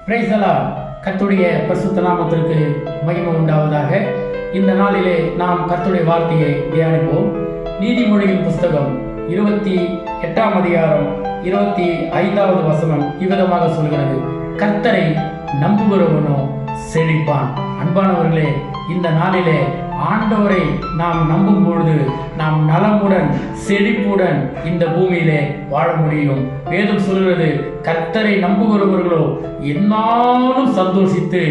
Praise the Lord. கர்த்தருடைய பரிசுத்த நாமத்திற்கு மகிமை உண்டாவதாக. இந்த நாளிலே நாம் கர்த்தருடைய வார்த்தையை தியானிப்போம். நீதிமொழியின் புஸ்தகம் 28ஆம் அதிகாரம் 25வது வசனம் இவ்விதமாக சொல்கிறது, கர்த்தரை நம்புகிறவனோ செழிப்பான். அன்பானவர்களே, இந்த நாளிலே ஆண்டவரை நாம் நம்பும் பொழுது நாம் நலமுடன் செழிப்புடன் இந்த பூமியிலே வாழ முடியும். வேதம் சொல்கிறது, கர்த்தரை நம்புகிறவர்களோ என்னாலும் சந்தோஷித்து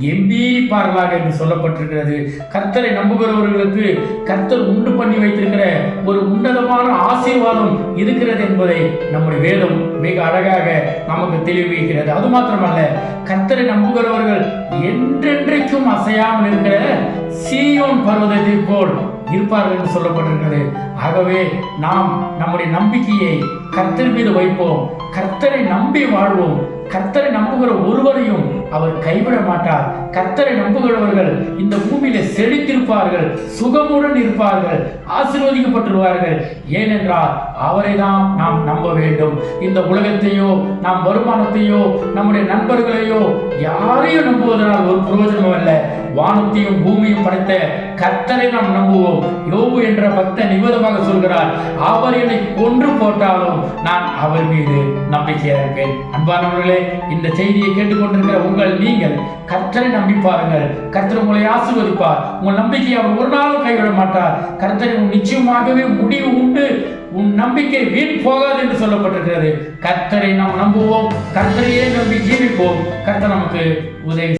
கம்பீரிப்பார்களாக என்று சொல்லப்பட்டிருக்கிறது. கர்த்தரை நம்புகிறவர்களுக்கு கர்த்தர் உண்டு பண்ணி வைத்திருக்கிற ஒரு உன்னதமான ஆசீர்வாதம் இருக்கிறது என்பதை நம்முடைய வேதம் மிக அழகாக நமக்கு தெளிவிக்கிறது. அது மாத்திரமல்ல, கர்த்தரை நம்புகிறவர்கள் என்றென்றைக்கும் அசையாமல் இருக்கிற சீயோன் பர்வதத்தை போல் இருப்பார்கள் என்று சொல்லப்பட்டிருக்கிறது. ஆகவே நாம் நம்முடைய நம்பிக்கையை கர்த்தர் மீது வைப்போம். கர்த்தரை நம்பி வாழ்வோம். கர்த்தரை நம்புகிற ஒருவரையும் அவர் கைவிட மாட்டார். கர்த்தரை நம்புகிறவர்கள் இந்த பூமியில செழித்திருப்பார்கள், சுகமுடன் இருப்பார்கள், ஆசீர்வதிக்கப்பட்டிருவார்கள். ஏனென்றால் அவரை தான் நாம் நம்ப வேண்டும். இந்த உலகத்தையோ நாம் வருமானத்தையோ நம்முடைய நண்பர்களையோ யாரையும் நம்புவதனால் ஒரு பிரயோஜனம் அல்ல. வானத்தையும் பூமியும் படைத்த கர்த்தரை நாம் நம்புவோம். யோபு என்ற பக்தன் நிமிதமாக சொல்கிறார், அவர் என்னை கொன்று போட்டாலும் நான் அவர் மீது நம்பிக்கையா இருப்பேன். அன்பானவர்களே, இந்த செய்தியை கேட்டுக்கொண்டிருக்கிற நீங்கள் கர்த்தரை நம்பி பாருங்கள். கர்த்தர் உங்களை ஆசீர்வதிப்பார். உங்கள் நம்பிக்கையை அவர் ஒரு நாளும் கைவிட மாட்டார். கர்த்தரை நிச்சயமாகவே முடிவு உண்டு. உன் நம்பிக்கை வீண் போகாது என்று சொல்லப்பட்டிருக்கிறது. கர்த்தரை நாம் நம்புவோம். கர்த்தரையே நம்பி ஜீவிப்போம். கர்த்தர் நமக்கு உதவி